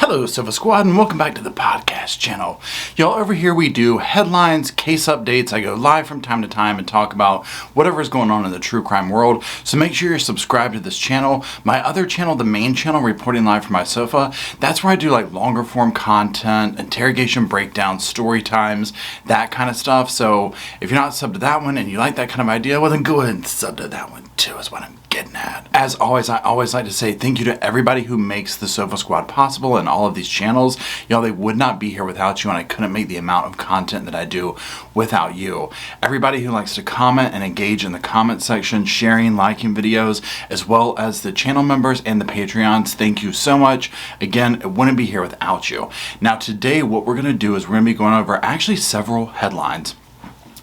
Hello, Sofa Squad, and welcome back to the podcast channel. Y'all, over here we do headlines, case updates. I go live from time to time and talk about whatever's going on in the true crime world. So make sure you're subscribed to this channel. My other channel, the main channel, Reporting Live from My Sofa, that's where I do like longer form content, interrogation breakdowns, story times, that kind of stuff. So if you're not subbed to that one and you like that kind of idea, well then go ahead and sub to that one too, is what I'm getting at. As always, I always like to say thank you to everybody who makes the Sofa Squad possible and all of these channels. Y'all, they would not be here without you, and I couldn't make the amount of content that I do without you. Everybody who likes to comment and engage in the comment section, sharing, liking videos, as well as the channel members and the Patreons, thank you so much. Again, it wouldn't be here without you. Now today, what we're going to do is we're going to be going over actually several headlines.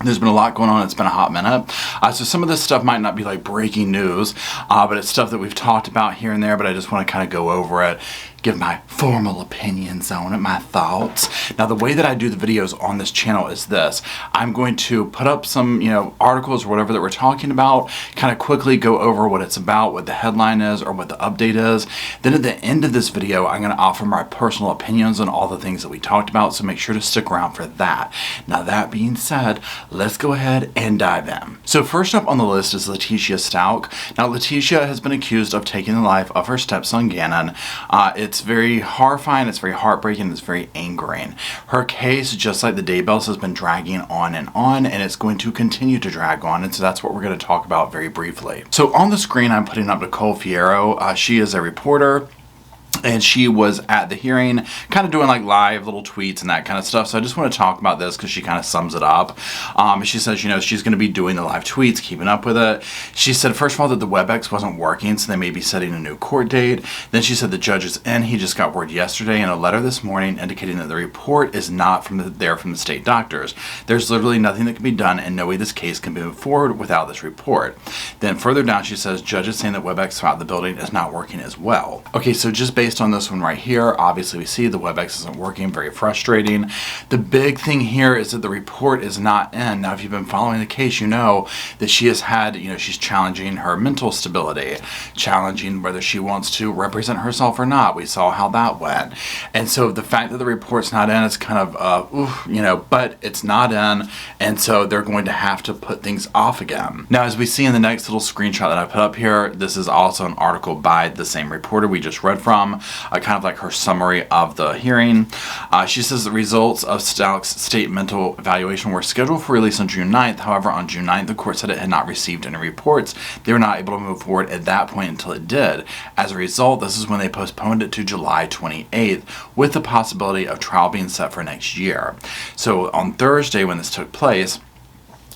There's been a lot going on. It's been a hot minute. So some of this stuff might not be like breaking news, but it's stuff that we've talked about here and there, but I just want to kind of go over it, give my formal opinions on it, my thoughts. Now, the way that I do the videos on this channel is this. I'm going to put up some, articles or whatever that we're talking about, kind of quickly go over what it's about, what the headline is, or what the update is. Then at the end of this video, I'm going to offer my personal opinions on all the things that we talked about, so make sure to stick around for that. Now, that being said, let's go ahead and dive in. So first up on the list is Letecia Stauch. Now, Letecia has been accused of taking the life of her stepson, Gannon. It's very horrifying, it's very heartbreaking, it's very angering. Her case, just like the Daybells, has been dragging on, and it's going to continue to drag on, and so that's what we're going to talk about very briefly. So on the screen, I'm putting up Nicole Fierro. She is a reporter, and she was at the hearing, kind of doing like live little tweets and that kind of stuff. So I just want to talk about this because she kind of sums it up. She says, she's going to be doing the live tweets, keeping up with it. She said, first of all, that the WebEx wasn't working, so they may be setting a new court date. Then she said the judge is in. He just got word yesterday in a letter this morning indicating that the report is not from the state doctors. There's literally nothing that can be done, and no way this case can be moved forward without this report. Then further down, she says, judge is saying that WebEx throughout the building is not working as well. Okay, so just based on this one right here, obviously we see the WebEx isn't working, very frustrating. The big thing here is that the report is not in. Now, if you've been following the case, you know that she has had, she's challenging her mental stability, challenging whether she wants to represent herself or not. We saw how that went. And so the fact that the report's not in is kind of, but it's not in, and so they're going to have to put things off again. Now, as we see in the next little screenshot that I put up here, this is also an article by the same reporter we just read from, kind of like her summary of the hearing. She says the results of Stauch's state mental evaluation were scheduled for release on June 9th. However, on June 9th, the court said it had not received any reports. They were not able to move forward at that point until it did. As a result, this is when they postponed it to July 28th, with the possibility of trial being set for next year. So on Thursday, when this took place,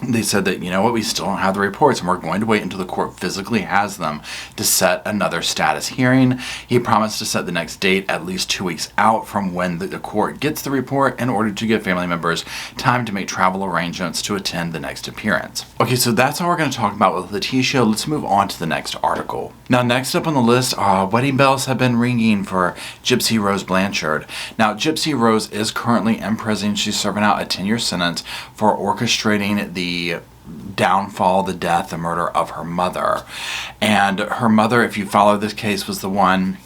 they said that, we still don't have the reports, and we're going to wait until the court physically has them to set another status hearing. He promised to set the next date at least 2 weeks out from when the court gets the report in order to give family members time to make travel arrangements to attend the next appearance. Okay, so that's all we're going to talk about with Letecia. Let's move on to the next article. Now, next up on the list, wedding bells have been ringing for Gypsy Rose Blanchard. Now, Gypsy Rose is currently in prison. She's serving out a 10-year sentence for orchestrating the downfall, the death, the murder of her mother. And her mother, if you follow this case, was the one,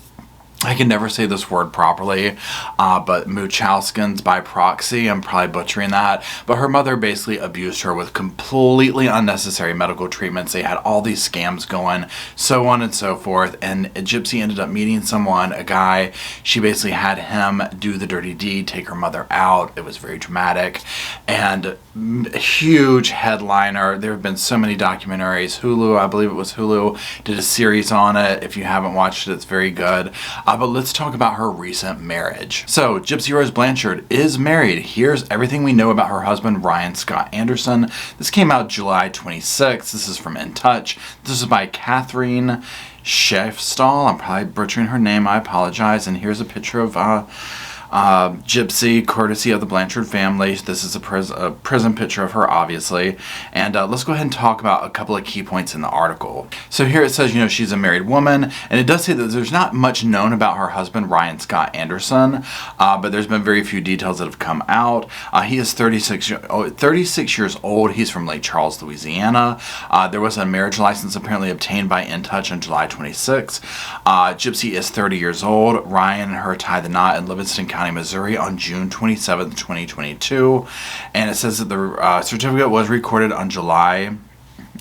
I can never say this word properly, but Munchausen's by proxy, I'm probably butchering that, but her mother basically abused her with completely unnecessary medical treatments. They had all these scams going, so on and so forth, and Gypsy ended up meeting someone, a guy. She basically had him do the dirty deed, take her mother out. It was very dramatic, and a huge headliner. There have been so many documentaries. Hulu, I believe it was Hulu, did a series on it. If you haven't watched it, it's very good. But let's talk about her recent marriage. So, Gypsy Rose Blanchard is married. Here's everything we know about her husband, Ryan Scott Anderson. This came out July 26th. This is from In Touch. This is by Catherine Schefstall. I'm probably butchering her name. I apologize. And here's a picture of Gypsy, courtesy of the Blanchard family. This is a prison picture of her, obviously. And let's go ahead and talk about a couple of key points in the article. So here it says, she's a married woman, and it does say that there's not much known about her husband, Ryan Scott Anderson, but there's been very few details that have come out. He is 36 years old. He's from Lake Charles, Louisiana. There was a marriage license apparently obtained by In Touch on July 26. Gypsy is 30 years old. Ryan and her tied the knot in Livingston County, Missouri on June 27, 2022. And it says that the certificate was recorded on July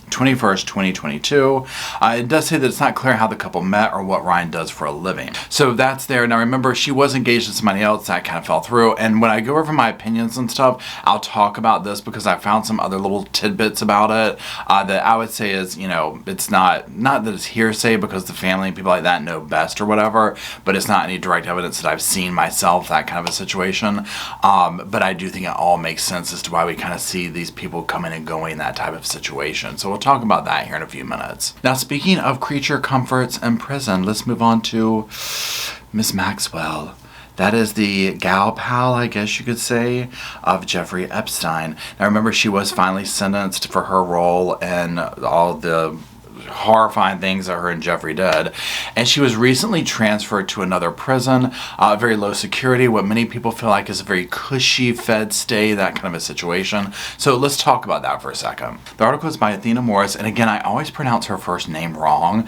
21st, 2022. It does say that it's not clear how the couple met or what Ryan does for a living. So that's there. Now remember, she was engaged to somebody else. That kind of fell through. And when I go over my opinions and stuff, I'll talk about this because I found some other little tidbits about it that I would say is, it's not that it's hearsay because the family and people like that know best or whatever, but it's not any direct evidence that I've seen myself, that kind of a situation. But I do think it all makes sense as to why we kind of see these people coming and going in that type of situation. So we'll talk about that here in a few minutes. Now, speaking of creature comforts in prison, let's move on to Miss Maxwell. That is the gal pal, I guess you could say, of Jeffrey Epstein. Now, remember, she was finally sentenced for her role in all the horrifying things that her and Jeffrey did, and she was recently transferred to another prison, very low security, what many people feel like is a very cushy Fed stay, that kind of a situation. So let's talk about that for a second. The article is by Athena Morris, and again, I always pronounce her first name wrong.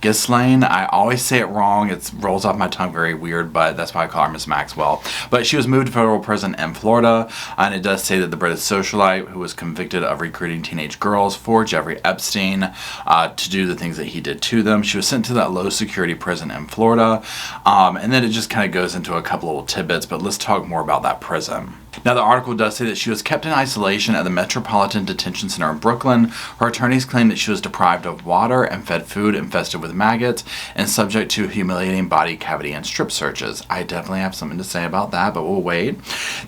Ghislaine, I always say it wrong. It rolls off my tongue very weird, but that's why I call her Miss Maxwell. But she was moved to federal prison in Florida, and it does say that the British socialite who was convicted of recruiting teenage girls for Jeffrey Epstein to do the things that he did to them. She was sent to that low security prison in Florida, and then it just kind of goes into a couple little tidbits, but let's talk more about that prison. Now, the article does say that she was kept in isolation at the Metropolitan Detention Center in Brooklyn. Her attorneys claim that she was deprived of water and fed food infested with maggots and subject to humiliating body cavity and strip searches. I definitely have something to say about that, but we'll wait.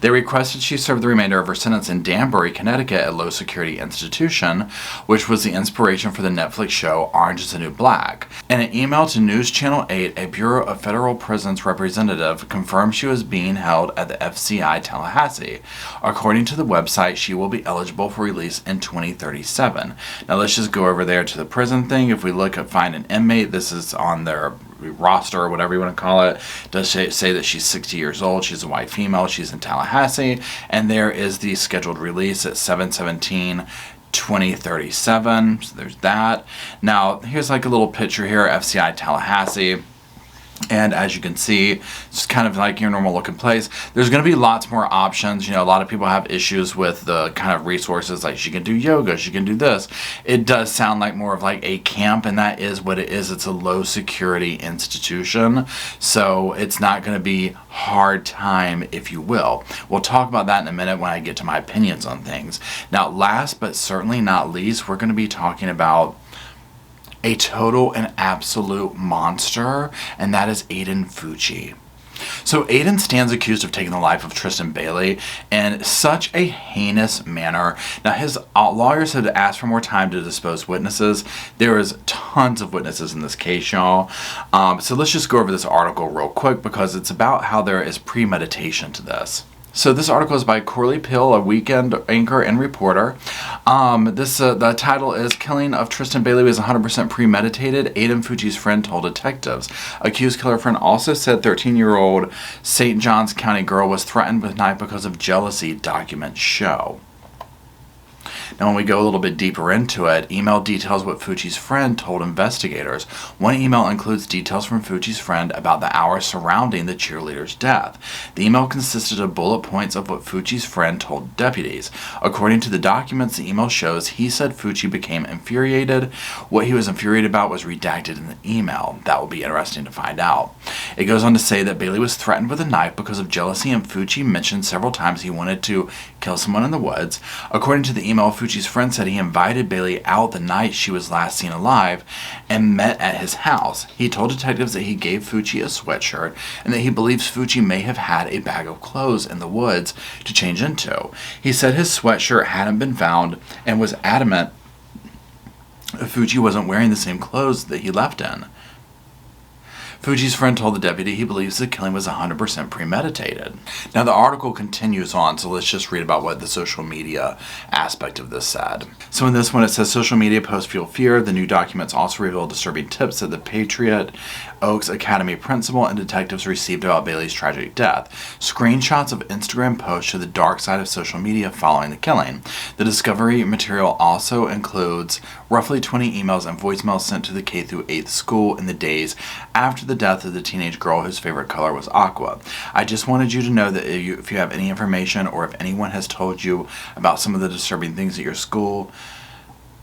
They requested she serve the remainder of her sentence in Danbury, Connecticut, a low-security institution, which was the inspiration for the Netflix show Orange is the New Black. In an email to News Channel 8, a Bureau of Federal Prisons representative confirmed she was being held at the FCI Tallahassee. According to the website, she will be eligible for release in 2037. Now let's just go over there to the prison thing. If we look at find an inmate, this is on their roster or whatever you want to call it. It does say that she's 60 years old. She's a white female. She's in Tallahassee. And there is the scheduled release at 7/17/2037. So there's that. Now here's like a little picture here, FCI Tallahassee. And as you can see, it's kind of like your normal looking place. There's going to be lots more options. A lot of people have issues with the kind of resources, like she can do yoga, she can do this. It does sound like more of like a camp, and that is what it is. It's a low security institution. So it's not going to be hard time, if you will. We'll talk about that in a minute when I get to my opinions on things. Now, last but certainly not least, we're going to be talking about a total and absolute monster, and that is Aiden Fucci. So Aiden stands accused of taking the life of Tristan Bailey in such a heinous manner. Now, his lawyers had asked for more time to dispose witnesses. There is tons of witnesses in this case, y'all. So let's just go over this article real quick because it's about how there is premeditation to this. So this article is by Corley Pill, a weekend anchor and reporter. The title is "Killing of Tristan Bailey was 100% premeditated. Aiden Fucci's friend told detectives." Accused killer friend also said 13-year-old St. Johns County girl was threatened with knife because of jealousy, documents show. Now, when we go a little bit deeper into it, email details what Fucci's friend told investigators. One email includes details from Fucci's friend about the hours surrounding the cheerleader's death. The email consisted of bullet points of what Fucci's friend told deputies. According to the documents, the email shows he said Fucci became infuriated. What he was infuriated about was redacted in the email. That will be interesting to find out. It goes on to say that Bailey was threatened with a knife because of jealousy, and Fucci mentioned several times he wanted to kill someone in the woods. According to the email, Fucci's friend said he invited Bailey out the night she was last seen alive and met at his house. He told detectives that he gave Fucci a sweatshirt and that he believes Fucci may have had a bag of clothes in the woods to change into. He said his sweatshirt hadn't been found and was adamant Fucci wasn't wearing the same clothes that he left in. Fucci's friend told the deputy he believes the killing was 100% premeditated. Now the article continues on, so let's just read about what the social media aspect of this said. So in this one it says, social media posts fuel fear. The new documents also reveal disturbing tips that the Patriot Oaks Academy principal and detectives received about Bailey's tragic death. Screenshots of Instagram posts show the dark side of social media following the killing. The discovery material also includes roughly 20 emails and voicemails sent to the K through 8th school in the days after the death of the teenage girl whose favorite color was aqua. I just wanted you to know that if you have any information or if anyone has told you about some of the disturbing things at your school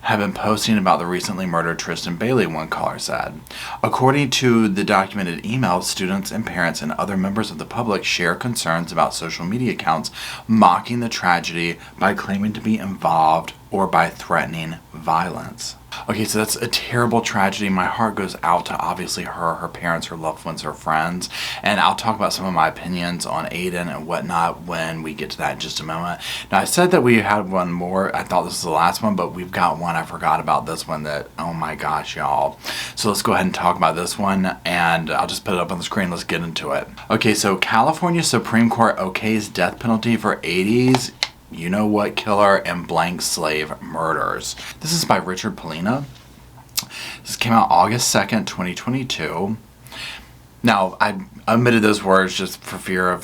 have been posting about the recently murdered Tristan Bailey, one caller said. According to the documented emails, students and parents and other members of the public share concerns about social media accounts mocking the tragedy by claiming to be involved or by threatening violence. Okay, so that's a terrible tragedy. My heart goes out to obviously her parents, her loved ones, her friends. And I'll talk about some of my opinions on Aiden and whatnot when we get to that in just a moment. Now, I said that we had one more. I thought this was the last one, but we've got one. I forgot about this one that, oh my gosh, y'all. So let's go ahead and talk about this one, and I'll just put it up on the screen. Let's get into it. Okay, so California Supreme Court okays death penalty for 80s you-know-what killer and blank slave murders. This is by Richard Polina. This came out August 2nd, 2022. Now, I omitted those words just for fear of,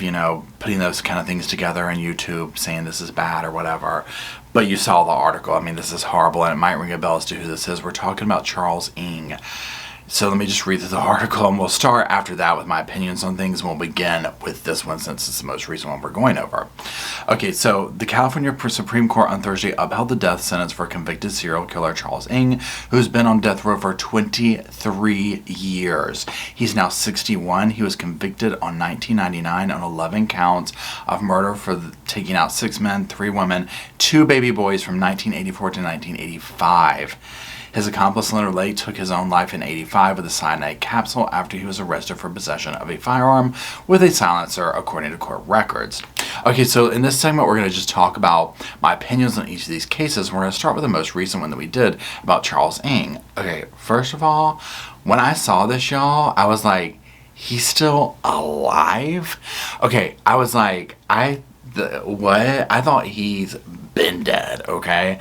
putting those kind of things together on YouTube, saying this is bad or whatever. But you saw the article. I mean, this is horrible, and it might ring a bell as to who this is. We're talking about Charles Ng. So let me just read through the article, and we'll start after that with my opinions on things, and we'll begin with this one since it's the most recent one we're going over. Okay, so the California Supreme Court on Thursday upheld the death sentence for convicted serial killer Charles Ng, who's been on death row for 23 years. He's now 61. He was convicted on 1999 on 11 counts of murder for taking out 6 men, 3 women, 2 baby boys from 1984 to 1985. His accomplice Leonard Lake took his own life in 1985 with a cyanide capsule after he was arrested for possession of a firearm with a silencer, according to court records. Okay, so in this segment, we're going to just talk about my opinions on each of these cases. We're going to start with the most recent one that we did about Charles Ng. Okay, first of all, when I saw this, y'all, I was like, he's still alive? Okay, I was like, what? I thought he's been dead, okay?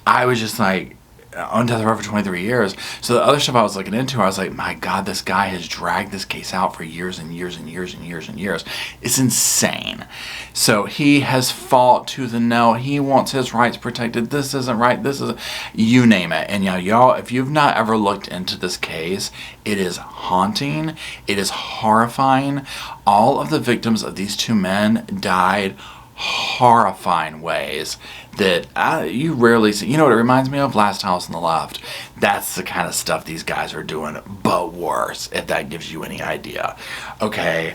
I was just like, on death row for 23 years. So the other stuff I was looking into, I was like, my God, this guy has dragged this case out for years and years and years and years and years. It's insane. So he has fought tooth and nail. He wants his rights protected. This isn't right. This is, you name it. And y'all, if you've not ever looked into this case, it is haunting. It is horrifying. All of the victims of these 2 men died horrifying ways that you rarely see. You know what it reminds me of? Last House on the Left. That's the kind of stuff these guys are doing, but worse, if that gives you any idea. Okay,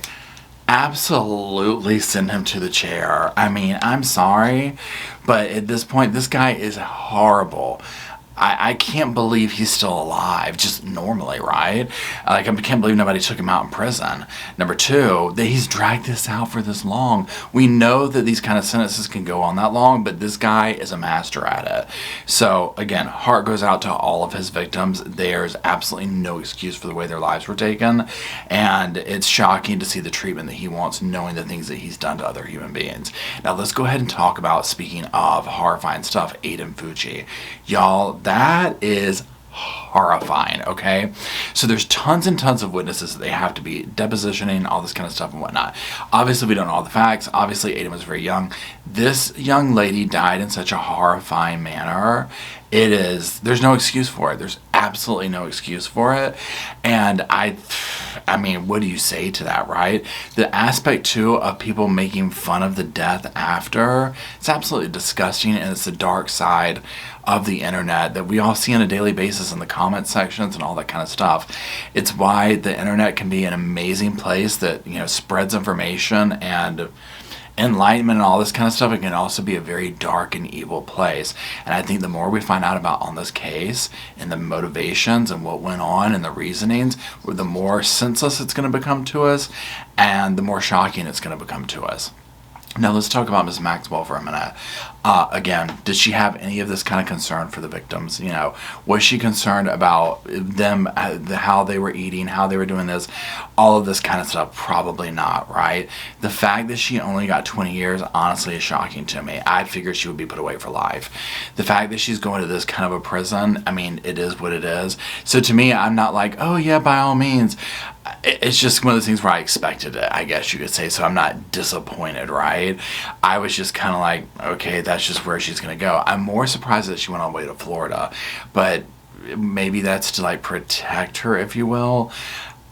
absolutely send him to the chair. I mean, I'm sorry, but at this point, this guy is horrible. I can't believe he's still alive, just normally, right? Like, I can't believe nobody took him out in prison. Number 2, that he's dragged this out for this long. We know that these kind of sentences can go on that long, but this guy is a master at it. So, again, heart goes out to all of his victims. There's absolutely no excuse for the way their lives were taken, and it's shocking to see the treatment that he wants, knowing the things that he's done to other human beings. Now, let's go ahead and talk about, speaking of horrifying stuff, Aiden Fucci. Y'all, that is horrifying, okay? So there's tons and tons of witnesses that they have to be depositioning, all this kind of stuff and whatnot. Obviously, we don't know all the facts. Obviously, Aiden was very young. This young lady died in such a horrifying manner. There's no excuse for it. There's absolutely no excuse for it. And I mean, what do you say to that, right? The aspect, too, of people making fun of the death after, it's absolutely disgusting, and it's the dark side of the internet that we all see on a daily basis in the comment sections and all that kind of stuff. It's why the internet can be an amazing place that, spreads information and enlightenment and all this kind of stuff. It can also be a very dark and evil place. And I think the more we find out about on this case and the motivations and what went on and the reasonings, the more senseless it's going to become to us and the more shocking it's going to become to us. Now let's talk about Ms. Maxwell for a minute. Again, did she have any of this kind of concern for the victims? You know, was she concerned about them, how they were eating, how they were doing this, all of this kind of stuff? Probably not, right? The fact that she only got 20 years, honestly, is shocking to me. I figured she would be put away for life. The fact that she's going to this kind of a prison, I mean, it is what it is. So to me, I'm not like, oh yeah, by all means. It's just one of those things where I expected it, I guess you could say, so I'm not disappointed, right? I was just kind of like, okay, that's just where she's going to go. I'm more surprised that she went all the way to Florida, but maybe that's to like protect her, if you will.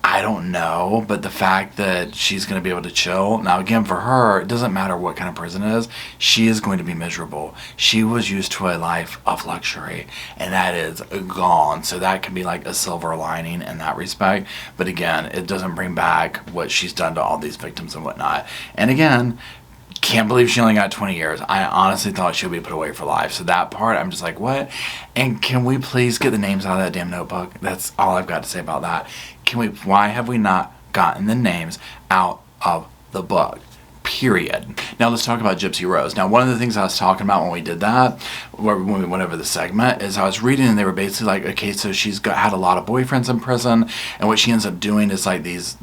I don't know, but the fact that she's going to be able to chill. Now, again, for her, it doesn't matter what kind of prison it is. She is going to be miserable. She was used to a life of luxury, and that is gone. So that can be like a silver lining in that respect. But again, it doesn't bring back what she's done to all these victims and whatnot. And again, can't believe she only got 20 years. I honestly thought she would be put away for life. So that part, I'm just like, what? And can we please get the names out of that damn notebook? That's all I've got to say about that. Why have we not gotten the names out of the book? Period. Now let's talk about Gypsy Rose. Now, one of the things I was talking about when we did that, when we went over the segment, is I was reading and they were basically like, okay, so she's had a lot of boyfriends in prison, and what she ends up doing is like these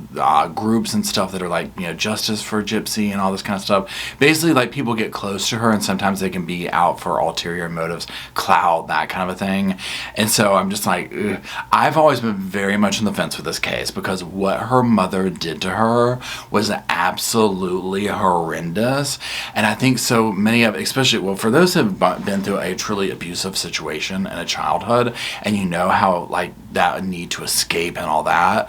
groups and stuff that are like, you know, justice for Gypsy and all this kind of stuff. Basically, like, people get close to her and sometimes they can be out for ulterior motives, clout, that kind of a thing. And so I'm just like, ugh. I've always been very much on the fence with this case because what her mother did to her was absolutely horrendous. And I think so many of, especially, well, for those who have been through a truly abusive situation in a childhood, and you know how like that need to escape and all that,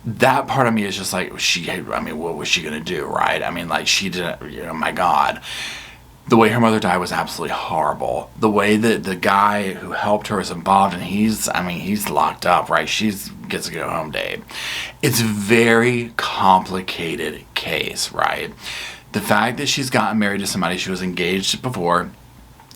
that part of me is just like, what was she gonna do, right? I mean, like, she didn't, you know, my God. The way her mother died was absolutely horrible. The way that the guy who helped her is involved, and he's locked up, right? She gets to go home date. It's a very complicated case, right? The fact that she's gotten married to somebody she was engaged before,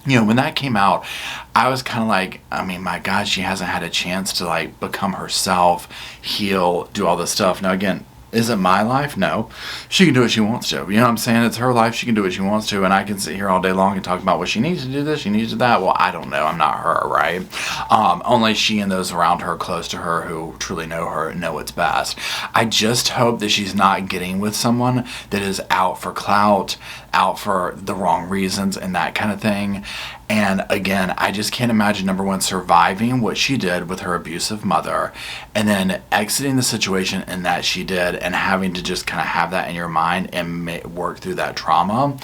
you know, when that came out, I was kind of like, I mean, my God, she hasn't had a chance to like become herself, heal, do all this stuff. Now, again, is it my life? No. She can do what she wants to. You know what I'm saying? It's her life. She can do what she wants to. And I can sit here all day long and talk about, well, she needs to do this, she needs to do that. Well, I don't know. I'm not her, right? Only she and those around her, close to her, who truly know her, know what's best. I just hope that she's not getting with someone that is out for clout, out for the wrong reasons and that kind of thing. And again, I just can't imagine, number one, surviving what she did with her abusive mother and then exiting the situation in that she did and having to just kind of have that in your mind and work through that trauma.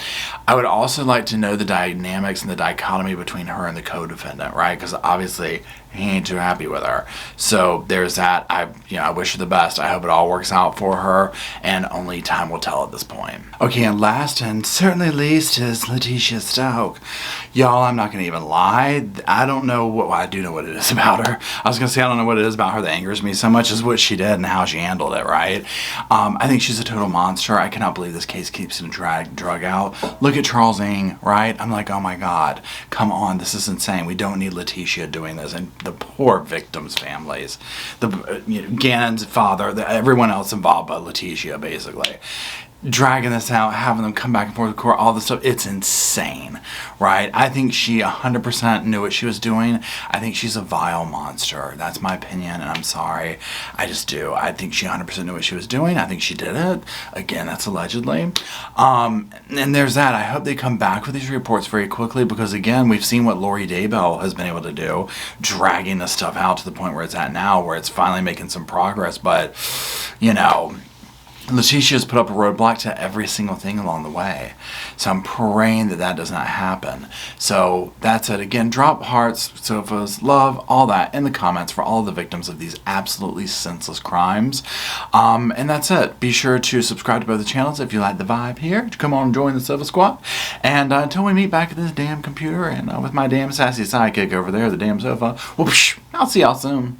I would also like to know the dynamics and the dichotomy between her and the co-defendant, right? Because obviously he ain't too happy with her. So there's that. I wish her the best. I hope it all works out for her, and only time will tell at this point. Okay, and last and certainly least is Letecia Stauch. Y'all, I'm not going to even lie. I don't know what, well, I do know what it is about her. I was going to say I don't know what it is about her that angers me so much as what she did and how she handled it, right? I think she's a total monster. I cannot believe this case keeps getting drug out. Look at Charles Ng, right? I'm like, oh my God, come on, this is insane. We don't need Letecia doing this. And the poor victims' families, Gannon's father, everyone else involved but Letecia, basically. Dragging this out, having them come back and forth to court, all this stuff, it's insane, right? I think she 100% knew what she was doing. I think she's a vile monster. That's my opinion, and I'm sorry. I just do. I think she 100% knew what she was doing. I think she did it. Again, that's allegedly. And there's that. I hope they come back with these reports very quickly because, again, we've seen what Lori Daybell has been able to do, dragging this stuff out to the point where it's at now, where it's finally making some progress, but, you know, Letecia's put up a roadblock to every single thing along the way. So I'm praying that that does not happen. So that's it. Again, drop hearts, sofas, love, all that in the comments for all of the victims of these absolutely senseless crimes. And that's it. Be sure to subscribe to both the channels if you like the vibe here. Come on and join the Sofa Squad. And until we meet back at this damn computer and with my damn sassy sidekick over there, the damn sofa, well, I'll see y'all soon.